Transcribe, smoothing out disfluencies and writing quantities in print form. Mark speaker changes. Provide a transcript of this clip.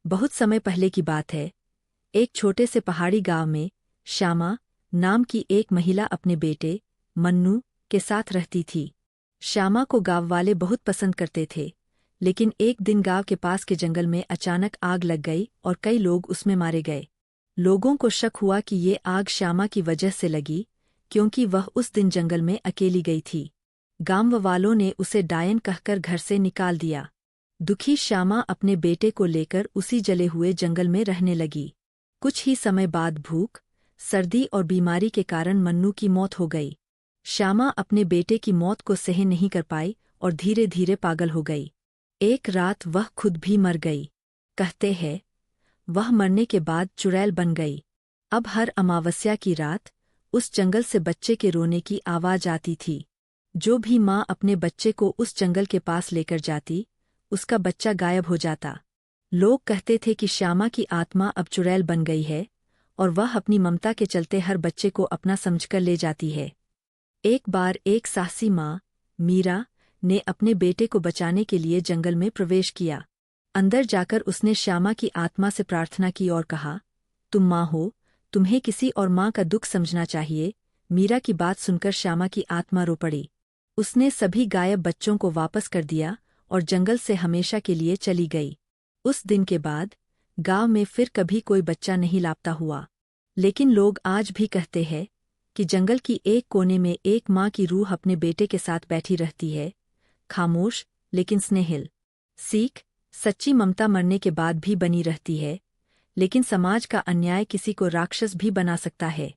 Speaker 1: बहुत समय पहले की बात है। एक छोटे से पहाड़ी गांव में श्यामा नाम की एक महिला अपने बेटे मन्नू के साथ रहती थी। श्यामा को गांव वाले बहुत पसंद करते थे, लेकिन एक दिन गांव के पास के जंगल में अचानक आग लग गई और कई लोग उसमें मारे गए। लोगों को शक हुआ कि ये आग श्यामा की वजह से लगी, क्योंकि वह उस दिन जंगल में अकेली गई थी। गांव वालों ने उसे डायन कहकर घर से निकाल दिया। दुखी श्यामा अपने बेटे को लेकर उसी जले हुए जंगल में रहने लगी। कुछ ही समय बाद भूख, सर्दी और बीमारी के कारण मन्नू की मौत हो गई। श्यामा अपने बेटे की मौत को सहन नहीं कर पाई और धीरे धीरे पागल हो गई। एक रात वह खुद भी मर गई। कहते हैं, वह मरने के बाद चुड़ैल बन गई। अब हर अमावस्या की रात उस जंगल से बच्चे के रोने की आवाज आती थी। जो भी माँ अपने बच्चे को उस जंगल के पास लेकर जाती, उसका बच्चा गायब हो जाता। लोग कहते थे कि श्यामा की आत्मा अब चुड़ैल बन गई है और वह अपनी ममता के चलते हर बच्चे को अपना समझकर ले जाती है। एक बार एक साहसी माँ, मीरा, ने अपने बेटे को बचाने के लिए जंगल में प्रवेश किया। अंदर जाकर उसने श्यामा की आत्मा से प्रार्थना की और कहा, तुम माँ हो, तुम्हें किसी और माँ का दुख समझना चाहिए। मीरा की बात सुनकर श्यामा की आत्मा रो पड़ी। उसने सभी गायब बच्चों को वापस कर दिया और जंगल से हमेशा के लिए चली गई। उस दिन के बाद गांव में फिर कभी कोई बच्चा नहीं लापता हुआ। लेकिन लोग आज भी कहते हैं कि जंगल की एक कोने में एक माँ की रूह अपने बेटे के साथ बैठी रहती है, खामोश लेकिन स्नेहिल। सीख, सच्ची ममता मरने के बाद भी बनी रहती है, लेकिन समाज का अन्याय किसी को राक्षस भी बना सकता है।